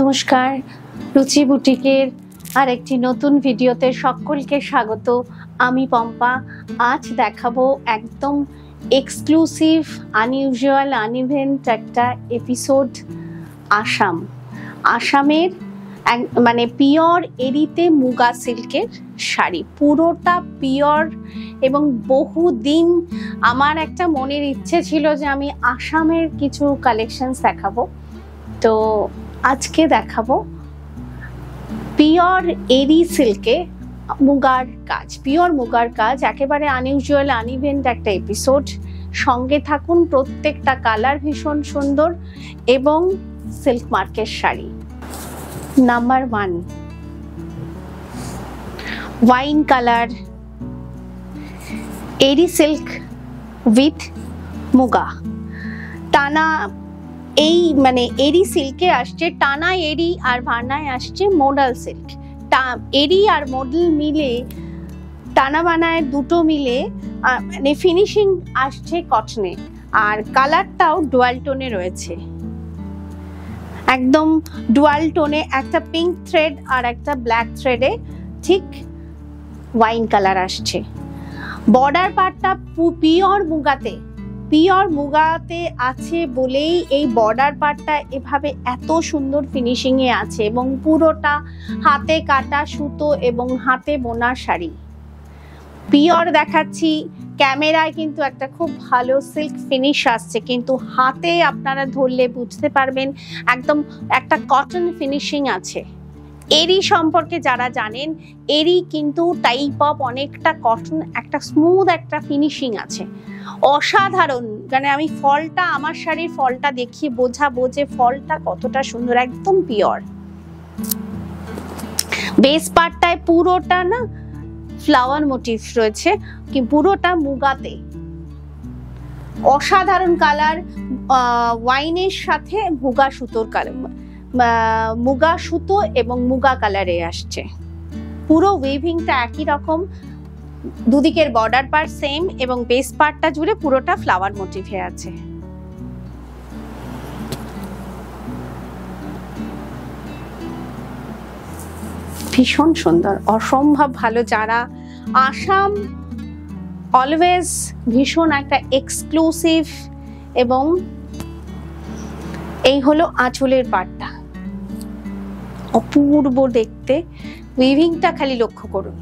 নমস্কার, রুচি বুটিকের আর একটি নতুন ভিডিওতে সকলকে স্বাগত। আমি পম্পা। আজ দেখাবো একদম এক্সক্লুসিভ, আনইউজুয়াল, আনইভেন্ট একটা এপিসোড। আসামের মানে পিওর এরিতে মুগা সিল্কের শাড়ি, পুরোটা পিওর। এবং বহুদিন আমার একটা মনের ইচ্ছে ছিল যে আমি আসামের কিছু কালেকশনস দেখাবো, তো আজকে দেখাবো পিওর এরি সিল্কে মুগার কাজ, পিওর মুগার কাজ। একেবারে আনইউজুয়াল, আনইভেন্ট একটা এপিসোড। সঙ্গে থাকুন। প্রত্যেকটা কালার ভীষণ সুন্দর এবং সিল্ক মার্কের শাড়ি। Number 1, wine colour Eri silk with Muga. টানা এই মানে এরি সিল্কে আসছে টানা এরি, আর ভার্নায় আসছে মডাল সিল্ক। এরি আর মডেল মিলে, টানা বানায় দুটো মিলে মানে ফিনিশিং আসছে কটনে। আর কালারটাও ডুয়াল টোনে রয়েছে, একদম ডুয়াল টোনে, একটা পিঙ্ক থ্রেড আর একটা ব্ল্যাক থ্রেডে ঠিক ওয়াইন কালার আসছে। বর্ডার পার্টটা পিওর মুগাতে আছে বলেই এই বর্ডার পার্টটা এভাবে এত সুন্দর ফিনিশিং এ আছে, এবং পুরোটা হাতে কাটা সুতো এবং হাতে বোনা শাড়ি। পিওর দেখাচ্ছি, ক্যামেরায় কিন্তু একটা খুব ভালো সিল্ক ফিনিশ আসছে, কিন্তু হাতে আপনারা ধরলে বুঝতে পারবেন একদম একটা কটন ফিনিশিং আছে। এরি সম্পর্কে যারা জানেন, এরি কিন্তু টাইপ অফ অনেকটা কটন, একটা স্মুথ একটা ফিনিশিং আছে, অসাধারণ। মানে আমি ফলটা, আমার শাড়ির ফলটা দেখিয়ে বোঝাবো যে ফলটা কতটা সুন্দর, একদম পিওর। বেস পার্টটায় পুরোটা না ফ্লাওয়ার মোটিভ রয়েছে, কি পুরোটা মুগাতে। অসাধারণ কালার, ওয়াইনের সাথে মুগা সুতোর কালার, মুগা সুতো এবং মুগা কালারে আসছে। পুরো উইভিংটা একই রকম, দুদিকের বর্ডার পার্ট সেম, এবং বেস পার্টটা জুড়ে পুরোটা ফ্লাওয়ার মোটিভে আছে। ভীষণ সুন্দর, অসম্ভব ভালো। যারা আসাম অলওয়েজ ভীষণ একটা এক্সক্লুসিভ, এবং এই হলো আঁচলের পার্টটা, অপূর্ব দেখতে। উইভিংটা খালি লক্ষ্য করুন।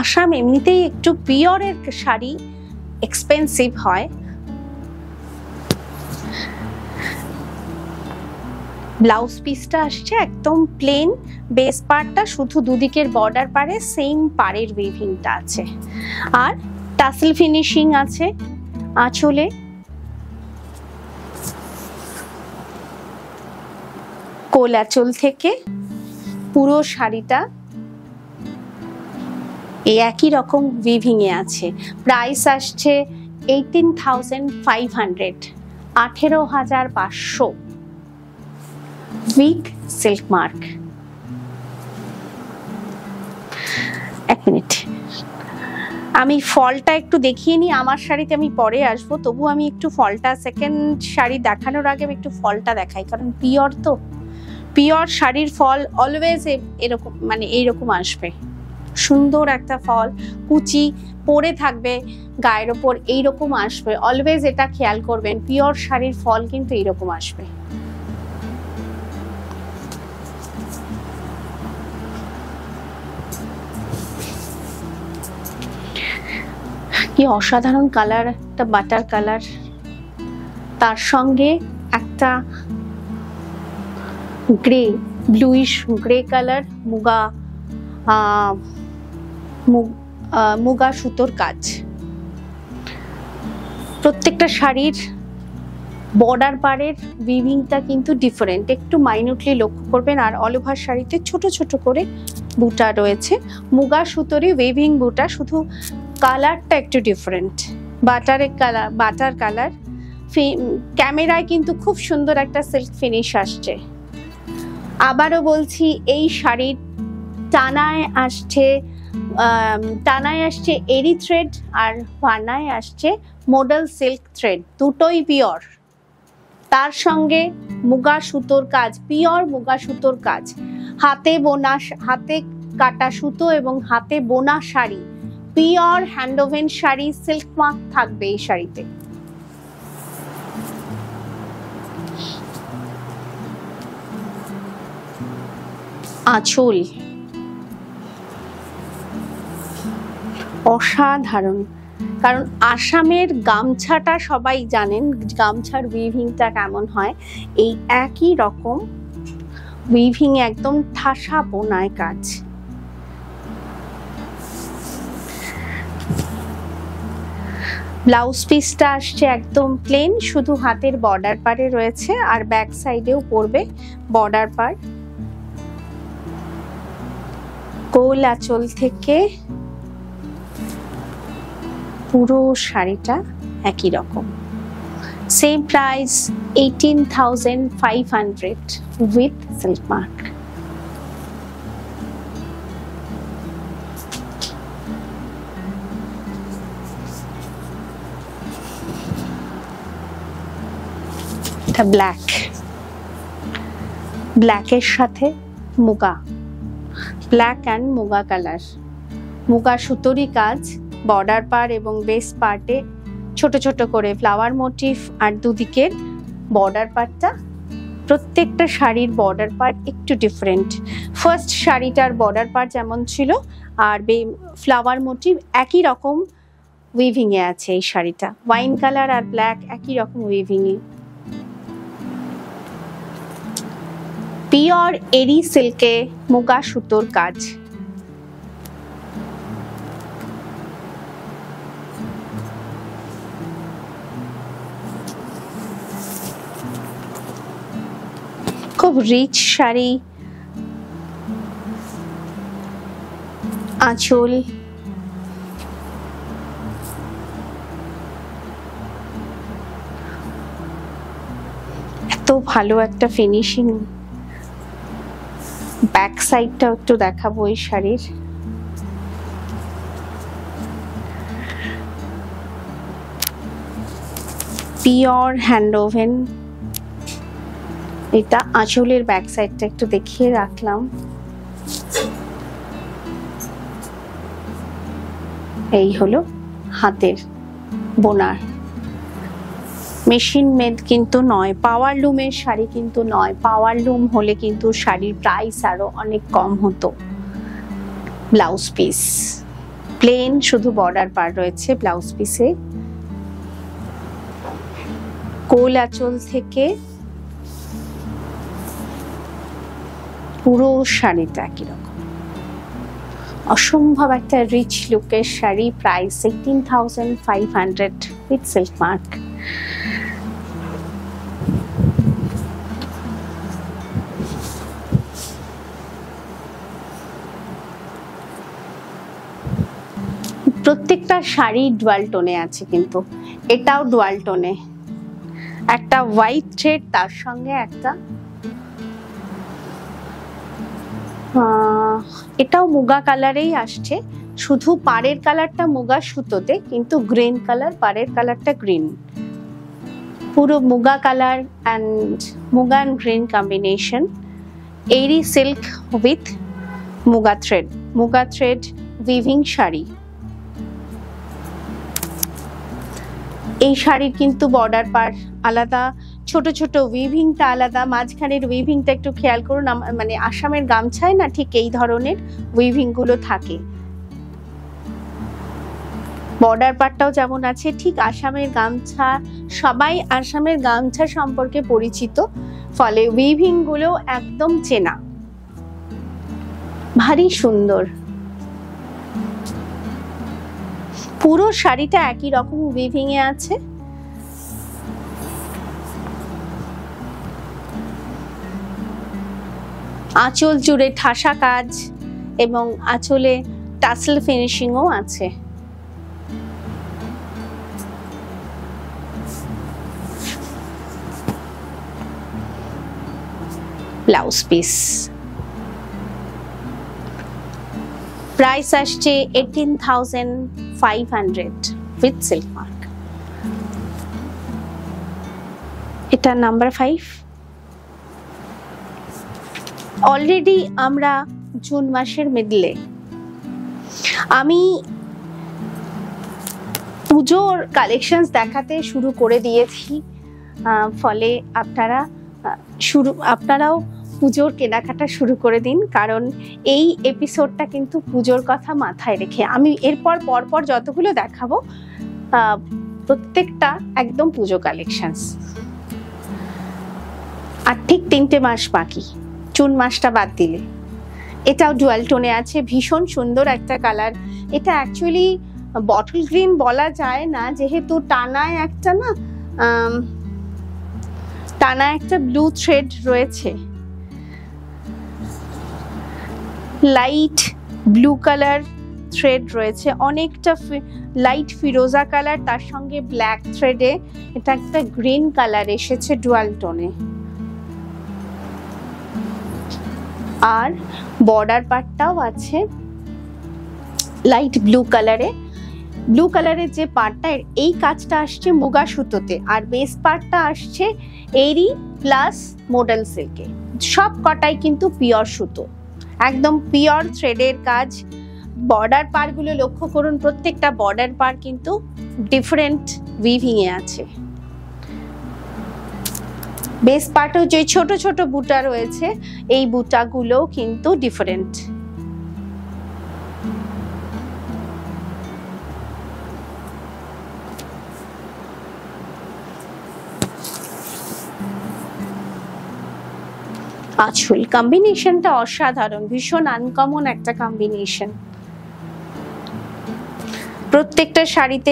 আসাম এমনিতেই একটু পিওরের শাড়ি এক্সপেন্সিভ হয়। ব্লাউজ পিসটা আসছে একদম প্লেন, বেস পার্টটা শুধু দুদিকের বর্ডার পারে সেম পাড়ের উইভিংটা আছে, আর টাসেল ফিনিশিং আছে আঁচলে। কোল আঁচল থেকে পুরো শাড়িটা এই একই রকম উইভিং এ আছে। প্রাইস আসছে 18,500, 18,500 উইথ সিল্ক মার্ক। এক মিনিট, আমি ফলটা একটু দেখিয়ে নিই। আমার শাড়িতে আমি পরে আসবো, তবু আমি একটু ফলটা, সেকেন্ড শাড়ি দেখানোর আগে আমি একটু ফলটা দেখাই, কারণ পিওর তো। পিওর শাড়ির ফল অলওয়েজ এরকম, মানে এইরকম আসবে, সুন্দর একটা ফল, কুচি পরে থাকবে গায়ের ওপর, এইরকম আসবে। অলওয়েজ এটা খেয়াল করবেন, পিওর শাড়ির ফল কিন্তু এইরকম আসবে। কি অসাধারণ কালার, একটা বাটার কালার, তার সঙ্গে একটা grey, bluish grey colour, muga সুতোর কাজ। প্রত্যেকটা শাড়ির বর্ডার পাড়ের উইভিংটা কিন্তু ডিফারেন্ট, একটু মাইনিউটলি লক্ষ্য করবেন। আর অল ওভার শাড়িতে ছোট ছোট করে বুটা রয়েছে, মুগা সুতোরই উইভিং বুটা, শুধু কালারটা একটু ডিফারেন্ট, বাটার কালার। ক্যামেরায় কিন্তু খুব সুন্দর একটা সিল্ক ফিনিশ আসছে। আবারও বলছি, এই শাড়ির টানায় আসছে এরি থ্রেড, আর ভার্নায় আসছে মডেল সিল্ক থ্রেড, দুটোই পিওর। তার সঙ্গে মুগা সুতোর কাজ, পিওর মুগা সুতোর কাজ, হাতে বোনা, হাতে কাটা সুতো এবং হাতে বোনা sari, pure hand woven sari, silk mark থাকবে এই শাড়িতে। আঁচল অসাধারণ, কারণ আসামের গামছাটা সবাই জানেন, গামছার উইভিংটা কেমন হয়, এই একই রকম উইভিং, একদম ঠাসা বোনায় কাজ। ব্লাউজ পিসটা আসছে একদম প্লেন, শুধু হাতের বর্ডার পারে রয়েছে আর ব্যাক সাইডেও পড়বে বর্ডার পার। গোল আঁচল থেকে পুরো শাড়িটা একই রকম। Same price 18,500 with silk mark. এটা ব্ল্যাক, ব্ল্যাকের সাথে Muga, black and Muga colour, Muga সুতোরই কাজ, বর্ডার পার এবং বেস পার্টে ছোট ছোট করে ফ্লাওয়ার মোটিভ, আর দুদিকের বর্ডার পার্টটা, প্রত্যেকটা শাড়ির বর্ডার পার্ট একটু ডিফারেন্ট। ফার্স্ট শাড়িটার বর্ডার পার্ট যেমন ছিল আর ফ্লাওয়ার মোটিভ একই রকম উইভিং এ আছে। এই শাড়িটা ওয়াইন কালার আর ব্ল্যাক একই রকম উইভিং এ। পিওর এরি সিল্কে মুগা সুতোর কাজ। খুব রিচ শাড়ি, আঁচল, এত ভালো একটা ফিনিশিং। ব্যাক সাইডটাও একটু দেখাবো এই শাড়ির। Pure hand woven. এটা আঁচলের ব্যাক সাইডটা একটু দেখিয়ে রাখলাম। এই হলো হাতের বোনার, মেশিন মেড কিন্তু নয়, পাওয়ার লুমের শাড়ি কিন্তু নয়। পাওয়ার লুম হলে কিন্তু শাড়ির প্রাইস আরো অনেক কম হতো। ব্লাউজ পিস প্লেন, শুধু বর্ডার পার রয়েছে ব্লাউজ পিসে। কোল আঁচল থেকে পুরো শাড়িটা একই রকম, অসম্ভব একটা রিচ লুকের sari. Price 18,500 with silk mark. প্রত্যেকটা শাড়ি ডুয়াল টোনে আছে, কিন্তু এটাও ডুয়াল টোনে। একটা হোয়াইট থ্রেড, তার সঙ্গে একটা এটাও মুগা কালারেই আসছে, শুধু পাড়ের কালারটা মুগা সুতোতে, কিন্তু গ্রিন কালার, পাড়ের কালারটা গ্রিন। পুরো Muga colour and Muga and green combination. Eri silk with Muga thread, Muga thread weaving শাড়ি। এই শাড়ির কিন্তু বর্ডার পার আলাদা, ছোট ছোট উইভিংটা আলাদা, মাঝখানের উইভিংটা একটু খেয়াল করুন। মানে আসামের গামছায় না ঠিক এই ধরনের উইভিং গুলো থাকে। বর্ডার পারটাও যেমন আছে, ঠিক আসামের গামছা, সবাই আসামের গামছা সম্পর্কে পরিচিত, ফলে উইভিং গুলো একদম চেনা, ভারী সুন্দর। পুরো শাড়িটা একই রকম উইভিং এ আছে। আঁচল জুড়ে ঠাসা কাজ এবং আঁচলে টাসেল ফিনিশিংও আছে। ব্লাউজ পিস প্রাইস আসছে 18,500 উইথ সিল্ক মার্ক। এটা নাম্বার 5। অলরেডি আমরা জুন মাসের মিডলে। আমি পুজোর কালেকশনস দেখাতে শুরু করে দিয়েছি, ফলে আপনারাও পুজোর কেনাকাটা শুরু করে দিন, কারণ এই এপিসোডটা কিন্তু পুজোর কথা মাথায় রেখে। আমি এরপর পরপর যতগুলো দেখাবো প্রত্যেকটা একদম পুজো কালেকশনস। আর ঠিক 3টে মাস বাকি, জুন মাসটা বাদ দিলে। এটাও ডুয়াল টোনে আছে, ভীষণ সুন্দর একটা কালার। এটা অ্যাকচুয়ালি বটল গ্রিন বলা যায় না, যেহেতু টানায় একটা ব্লু থ্রেড রয়েছে, লাইট ব্লু কালার থ্রেড রয়েছে, অনেকটা লাইট ফিরোজা কালার, তার সঙ্গে ব্ল্যাক থ্রেডে এটা একটা গ্রিন কালার এসেছে ডুয়াল টোনে। আর বর্ডার পার্টটাও আছে লাইট ব্লু কালারে। ব্লু কালারের যে পার্টটা, এই কাজটা আসছে মুগা সুতোতে, আর বেস পার্টটা আসছে এরি প্লাস মডেল সিল্কে। সব কটাই কিন্তু পিওর সুতো, একদম পিওর থ্রেডের কাজ। বর্ডার পারগুলো লক্ষ্য করুন, প্রত্যেকটা বর্ডার পার কিন্তু ডিফারেন্ট উইভিং এ আছে। বেস পার্টেও যে ছোট ছোট বুটা রয়েছে, এই বুটাগুলো কিন্তু ডিফারেন্ট। আঁচল কম্বিনেশনটা অসাধারণ, ভীষণ আনকমন একটা কম্বিনেশন। প্রত্যেকটা শাড়িতে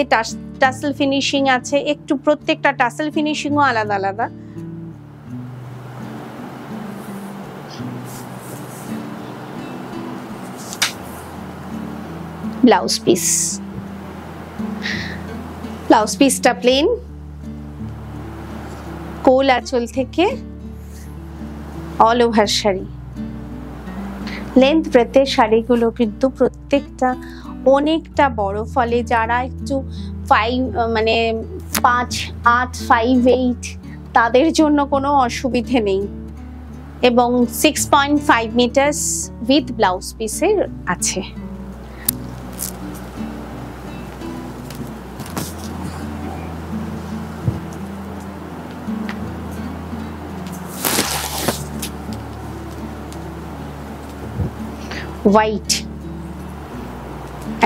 টাসেল ফিনিশিং আছে, একটু প্রত্যেকটা টাসেল ফিনিশিংও আলাদা আলাদা। ব্লাউজ পিসটা প্লেন, কোল আঁচল থেকে অল ওভার শাড়ি। লেন্থ ব্রেথের শাড়িগুলো কিন্তু প্রত্যেকটা অনেকটা বড়, ফলে যারা একটু 5, 8, 5, 8 তাদের জন্য কোনো অসুবিধে নেই। এবং 6.5 মিটার্স উইথ ব্লাউজ পিসের আছে। হোয়াইট,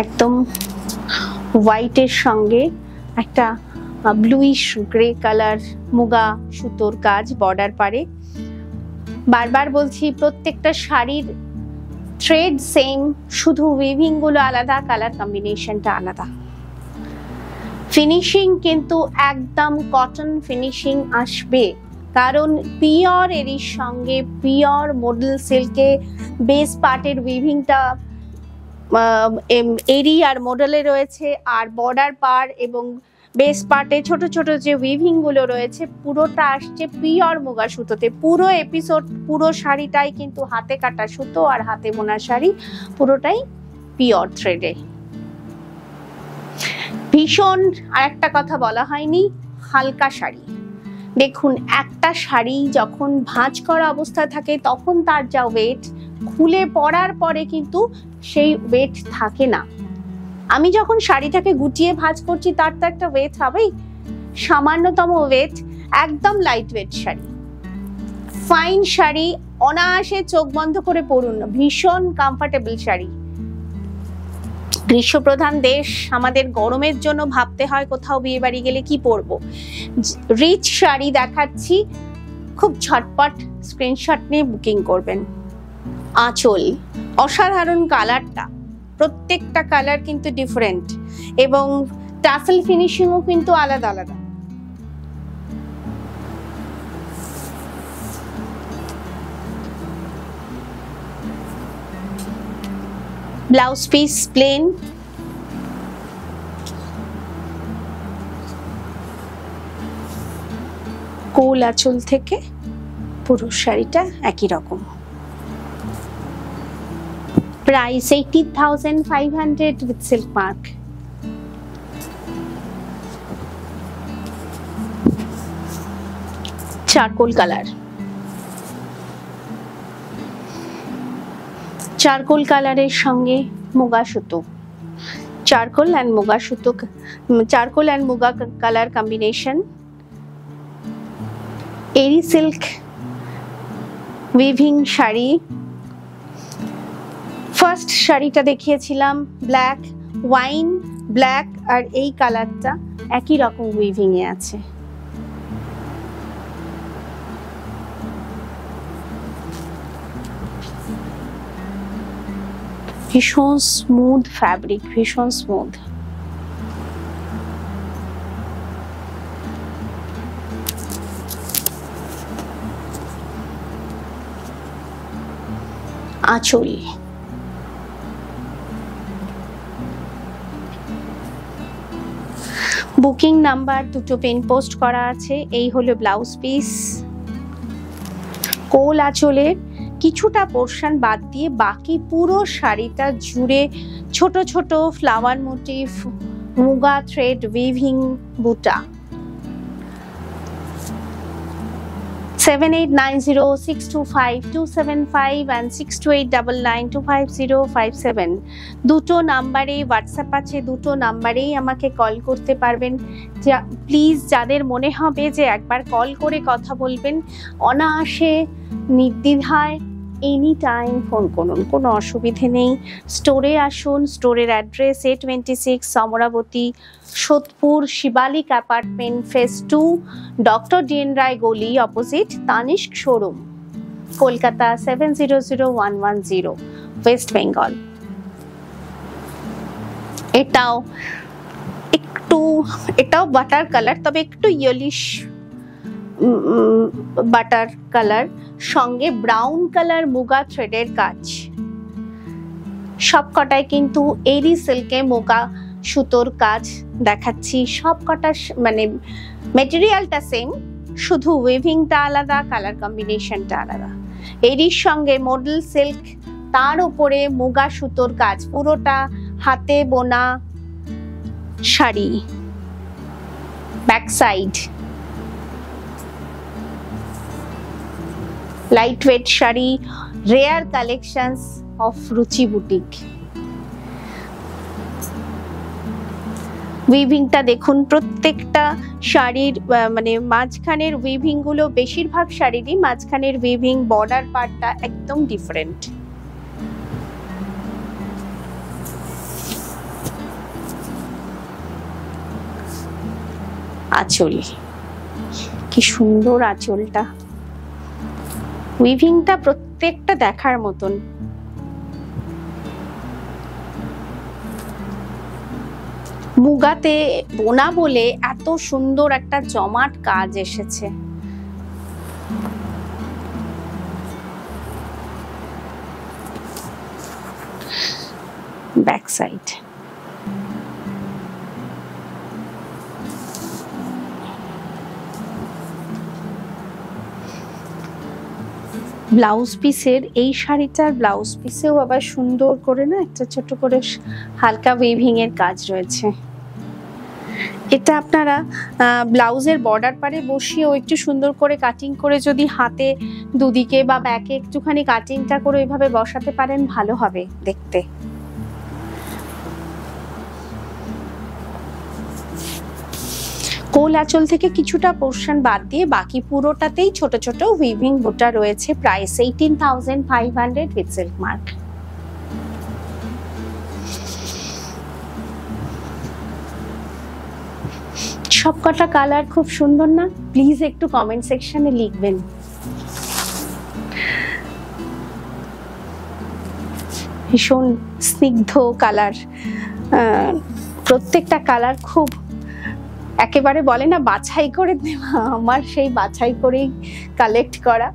একদম হোয়াইটের সঙ্গে একটা ব্লুইশ গ্রে কালার মুগা সুতোর কাজ বর্ডার পারে। বারবার বলছি, প্রত্যেকটা শাড়ির থ্রেড সেম, শুধু উইভিং গুলো আলাদা, কালার কম্বিনেশনটা আলাদা। ফিনিশিং কিন্তু একদম কটন ফিনিশিং আসবে, কারণ পিওর এরির সঙ্গে পিওর মডেল সিল্কে বেস পার্টের উইভিংটা এরি আর মডেলে রয়েছে, আর বর্ডার পার এবং বেস পার্টে ছোট ছোট যে উইভিং গুলো রয়েছে পুরোটা আসছে পিওর মুগা সুতোতে। পুরো এপিসোড, পুরো শাড়িটাই কিন্তু হাতে কাটা সুতো আর হাতে বোনা শাড়ি, পুরোটাই পিওর থ্রেডে। ভীষণ, আর একটা কথা বলা হয়নি, হালকা শাড়ি। দেখুন, একটা শাড়ি যখন ভাঁজ করা অবস্থায় থাকে তখন তার যা ওয়েট, খুলে পরার পরে কিন্তু সেই ওয়েট থাকে না। আমি যখন শাড়িটাকে গুটিয়ে ভাঁজ করছি তার তো একটা ওয়েট হবেই, সামান্যতম ওয়েট। একদম light weight sari, fine sari, অনায়াসে চোখ বন্ধ করে পরুন, ভীষণ কমফোর্টেবল শাড়ি। গ্রীষ্মপ্রধান দেশ, আমাদের গরমের জন্য ভাবতে হয় কোথাও বিয়ে বাড়ি গেলে কি পরবো। রিচ শাড়ি দেখাচ্ছি, খুব ঝটপট স্ক্রিনশট নিয়ে বুকিং করবেন। আঁচল, অসাধারণ কালারটা, প্রত্যেকটা কালার কিন্তু ডিফারেন্ট, এবং টাসেল ফিনিশিংও কিন্তু আলাদা আলাদা। ব্লাউজ পিস প্লেন, কোল আঁচল থেকে পুরো শাড়িটা একই রকম। Price 80,500 with silk mark। Charcoal colour, charcoal কালারের সঙ্গে মুগা সুতো, চারকোল অ্যান্ড মুগা সুতো, charcoal and Muga colour combination. Eri silk weaving শাড়ি। ফার্স্ট শাড়িটা দেখিয়েছিলাম ব্ল্যাক, ওয়াইন ব্ল্যাক, আর এই কালারটা একই রকম উইভিং এ আছে। ভীষণ স্মুথ ফ্যাব্রিক, ভীষণ স্মুথ। আঁচল, বুকিং নাম্বার দুটো পেন পোস্ট করা আছে। এই হলো ব্লাউজ পিস। কোল আঁচলের কিছুটা পোর্শন বাদ দিয়ে বাকি পুরো শাড়িটা জুড়ে ছোট ছোট flower motive, muga thread weaving বুটা। 7890625275 and 6289925057 দুটো নাম্বারে হোয়াটসঅ্যাপ আছে, দুটো নাম্বারেই আমাকে কল করতে পারবেন। প্লিজ যাদের মনে হবে যে একবার কল করে কথা বলবেন, অনায়াসে নির্দ্বিধায় এনি টাইম ফোন করুন, কোনো অসুবিধে নেই। স্টোরে আসুন। স্টোরের address A26 Samarabati, Sodepur, Shivalik apartment, phase 2, doctor DN Roy গলি, opposite Tanishq showroom, Kolkata 700110, west Bengal. এটাও বাটার কালার, তবে একটু ইয়েলিশ বাটার কালার, সঙ্গে ব্রাউন কালার মুগা থ্রেডের কাজ। সবকটায় কিন্তু এরি সিল্কে মুগা সুতোর কাজ দেখাচ্ছি। সবকটা মানে মেটেরিয়ালটা সেম, শুধু উইভিংটা আলাদা, কালার কম্বিনেশনটা আলাদা। এরির সঙ্গে মডেল সিল্ক, তার উপরে মুগা সুতোর কাজ, পুরোটা হাতে বোনা sari. Back side lightweight sari, rare collections of রুচি বুটিক। উইভিংটা দেখুন, প্রত্যেকটা শাড়ির মানে মাঝখানের উইভিং গুলো, বেশিরভাগ শাড়িরই মাঝখানের উইভিং বর্ডার পার্টটা একদম ডিফারেন্ট। আঁচল, কি সুন্দর আঁচলটা, উইভিংটা প্রত্যেকটা দেখার মতন। মুগাতে বোনা বলে এত সুন্দর একটা জমাট কাজ এসেছে। ব্যাক সাইড ব্লাউজ পিসের, এই শাড়িটার ব্লাউজ পিসেও আবার সুন্দর করে না একটা ছোট করে হালকা উইভিং এর কাজ রয়েছে। এটা আপনারা ব্লাউজের বর্ডার পারে বসিয়েও একটু সুন্দর করে কাটিং করে যদি হাতে দুদিকে বা ব্যাকে একটুখানি কাটিংটা করে ওইভাবে বসাতে পারেন, ভালো হবে দেখতে। কোল আঁচল থেকে কিছুটা পোর্শন বাদ দিয়ে বাকি পুরোটাতেই ছোট ছোট উইভিং বুটা রয়েছে। Price 18,500 with silk mark. সবকটা কালার খুব সুন্দর না? প্লিজ একটু কমেন্ট সেকশনে লিখবেন। ভীষণ স্নিগ্ধ কালার, প্রত্যেকটা কালার খুব একেবারে বলে না বাছাই করে দেওয়া, আমার সেই বাছাই করেই কালেক্ট করা।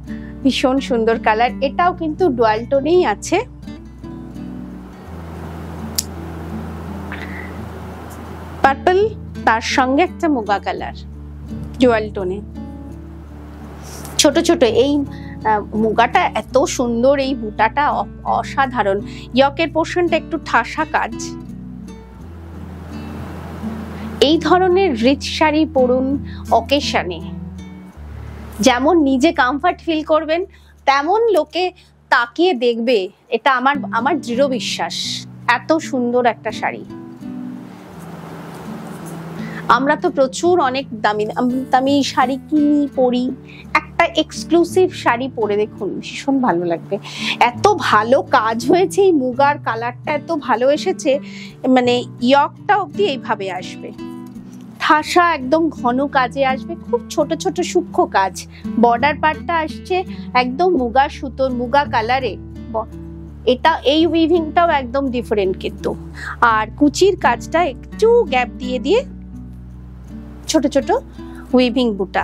ভীষণ সুন্দর কালার। এটাও কিন্তু ডুয়াল টোনেই আছে। পার্পল, তার সঙ্গে একটা মুগা কালার, ডুয়াল টোনে। ছোট ছোট এই মুগাটা এত সুন্দর, এই বুটাটা অসাধারণ। ইয়কের পোর্শনটা একটু ঠাসা কাজ। এই ধরনের রিচ শাড়ি পরুন অকেশনে, যেমন নিজে কমফর্ট ফিল করবেন তেমন লোকে তাকিয়ে দেখবে, এটা আমার দৃঢ় বিশ্বাস। এত সুন্দর একটা শাড়ি। আমরা তো প্রচুর অনেক দামি দামি শাড়ি কিনি, পরি, একটা এক্সক্লুসিভ শাড়ি পরে দেখুন, ভীষণ ভালো লাগবে। এত ভালো কাজ হয়েছে, এই মুগার কালারটা এত ভালো এসেছে, মানে ইয়কটা অবধি এইভাবে আসবে, ঠাসা একদম ঘন কাজে আসবে, খুব ছোট ছোট সূক্ষ্ম কাজ। বর্ডার পার্টটা আসছে একদম মুগা সুতোর, মুগা কালারে। এটা এই উইভিংটাও একদম ডিফারেন্ট কিন্তু। আর কুচির কাজটা একটু গ্যাপ দিয়ে দিয়ে ছোট ছোট উইভিং বুটা।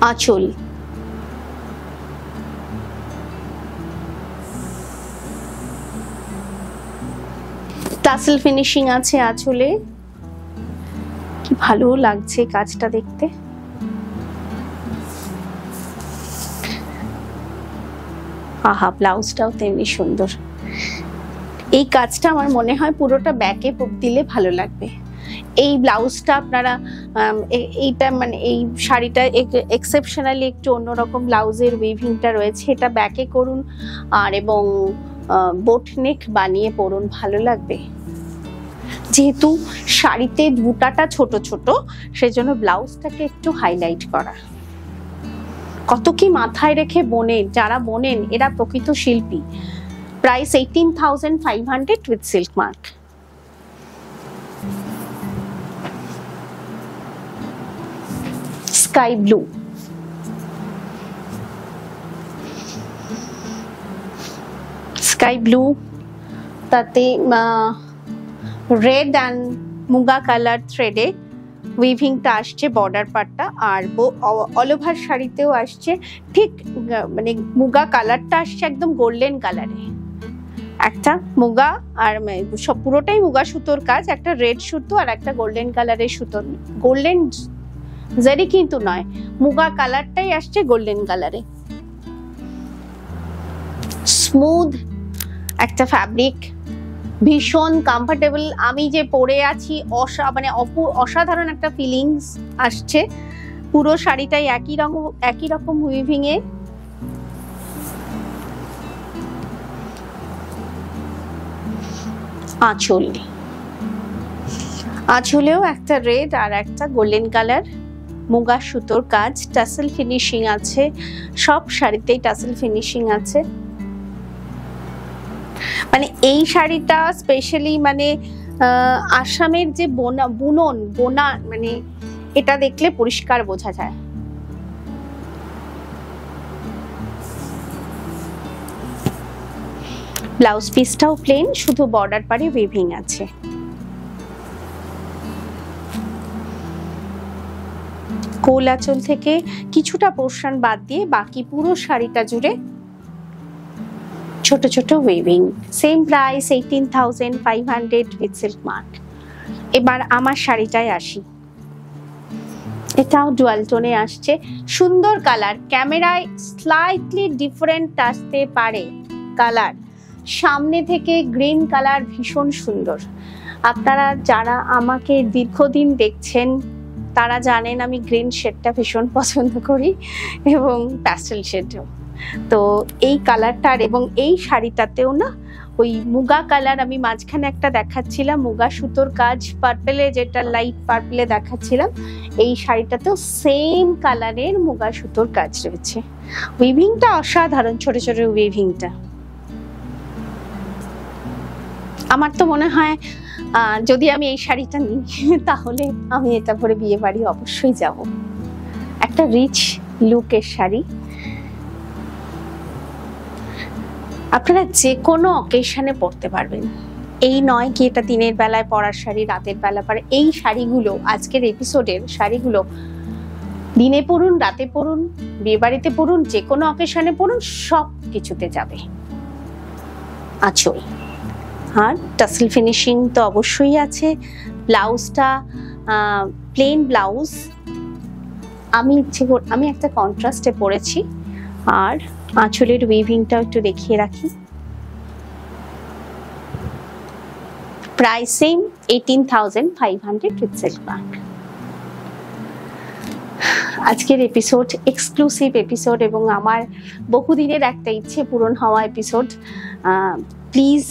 আঁচল, টাসেল ফিনিশিং আছে আঁচলে, কি ভালো লাগছে কাজটা দেখতে। আহা, ব্লাউজটাও তেমনি সুন্দর। এই কাজটা আমার মনে হয় পুরোটা ব্যাকে দিলে ভালো লাগবে। এই ব্লাউজটা আপনারা এইটা মানে এই শাড়িটা এক্সেপশনালি একটু অন্যরকম ব্লাউজের উইভিংটা রয়েছে, এটা ব্যাকে করুন আর এবং বোট নেক বানিয়ে পরুন, ভালো লাগবে। যেহেতু শাড়িতে বুটাটা ছোট ছোট, সেজন্য ব্লাউজটাকে একটু হাইলাইট করা। কত কি মাথায় রেখে বোনেন, যারা বোনেন এরা প্রকৃত শিল্পী। Price 18,500 with silk mark। Sky blue, sky blue তাতে রেড অ্যান্ড মুগা কালার থ্রেডে উইভিংটা আসছে বর্ডার পার্টটা, আর অল ওভার শাড়িতেও আসছে ঠিক মানে মুগা কালারটা আসছে একদম গোল্ডেন কালারে। একটা মুগা আর সব পুরোটাই মুগা সুতোর কাজ, একটা রেড সুতো আর একটা গোল্ডেন কালারের সুতো। গোল্ডেন জারি কিন্তু নয়, মুগা কালারটাই আসছে গোল্ডেন কালারে। স্মুথ একটা ফ্যাব্রিক, ভীষণ কমফোর্টেবল। আমি যে পরে আছি মানে অসাধারণ একটা ফিলিংস আসছে। পুরো শাড়িটাই একই রকম উইভিং এ। আঁচল, আঁচলেও একটা রেড আর একটা গোল্ডেন কালার মুগা সুতোর কাজ, টাসেল ফিনিশিং আছে, সব শাড়িতেই টাসেল ফিনিশিং আছে। মানে এই শাড়িটা স্পেশালি মানে আসামের যে বোনা মানে এটা দেখলে পরিষ্কার বোঝা যায়। ব্লাউজ পিসটাও প্লেন, শুধু বর্ডার পারে উইভিং আছে। কোল আঁচল থেকে কিছুটা পোর্শন বাদ দিয়ে বাকি পুরো শাড়িটা জুড়ে ছোট ছোট weaving. Same price 18,500 with silk mark. এবার আমার শাড়িটায় আসি, এটাও ডুয়াল টোনে আসছে, সুন্দর কালার। ক্যামেরায় স্লাইটলি ডিফারেন্ট আসতে পারে কালার, সামনে থেকে গ্রিন কালার ভীষণ সুন্দর। আপনারা যারা আমাকে দীর্ঘদিন দেখছেন তারা জানেন আমি গ্রিন শেডটা ভীষণ পছন্দ করি এবং প্যাস্টেল শেডও। তো এই কালারটার এবং এই শাড়িটাতেও না ওই মুগা কালার আমি মাঝখানে একটা দেখাচ্ছিলাম, মুগা সুতোর কাজ পার্পেলে, যেটা লাইট পার্পেলে দেখাচ্ছিলাম, এই শাড়িটাতেও সেম কালারের মুগা সুতোর কাজ রয়েছে। উইভিংটা অসাধারণ, ছোট ছোট উইভিংটা। আমার তো মনে হয় যদি আমি এই শাড়িটা নিই তাহলে আমি এটা পরে বিয়ে বাড়ি অবশ্যই যাব। একটা রিচ লুকের শাড়ি, আপনারা যে কোনো অকেশনে পরতে পারবেন। এই নয় কি এটা দিনের বেলায় পরার শাড়ি, রাতের বেলা পরে। এই শাড়িগুলো, আজকের এপিসোডের শাড়িগুলো দিনে পরুন, রাতে পরুন, বিয়ে বাড়িতে পরুন, যে কোনো অকেশনে পরুন, সব কিছুতে যাবে। আঁচল আর টাসেল ফিনিশিং তো অবশ্যই আছে। ব্লাউজটা প্লেন ব্লাউজ, আমি একটা কন্ট্রাস্টে পরেছি। আর আঁচলের উইভিংটাও একটু দেখিয়ে রাখি। Price same 18,500 with silk mark. আজকের এপিসোড এক্সক্লুসিভ এপিসোড এবং আমার বহুদিনের একটা ইচ্ছে পূরণ হওয়া এপিসোড। প্লিজ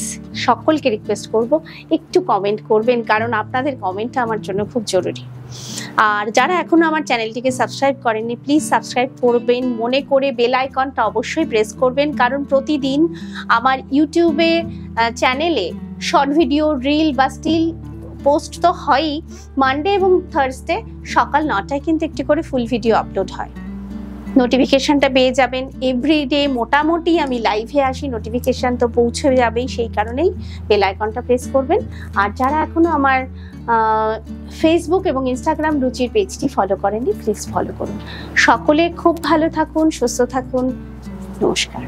সকলকে রিকোয়েস্ট করব একটু কমেন্ট করবেন, কারণ আপনাদের কমেন্টটা আমার জন্য খুব জরুরি। আর যারা এখনো আমার চ্যানেলটিকে সাবস্ক্রাইব করেননি প্লিজ সাবস্ক্রাইব করবেন, মনে করে বেল আইকনটা অবশ্যই প্রেস করবেন, কারণ প্রতিদিন আমার ইউটিউবে চ্যানেলে শর্ট ভিডিও, রিল বা স্টিল পোস্ট তো হয়ই। মানডে এবং থার্সডে সকাল 9টায় কিন্তু একটি করে ফুল ভিডিও আপলোড হয়। নোটিফিকেশনটা পেয়ে যাবেন। এভরিডে মোটামুটি আমি লাইভে আসি, নোটিফিকেশন তো পৌঁছে যাবেই, সেই কারণেই বেল আইকনটা প্রেস করবেন। আর যারা এখনো আমার ফেসবুক এবং ইনস্টাগ্রাম রুচির পেজটি ফলো করেননি প্লিজ ফলো করুন। সকলে খুব ভালো থাকুন, সুস্থ থাকুন। নমস্কার।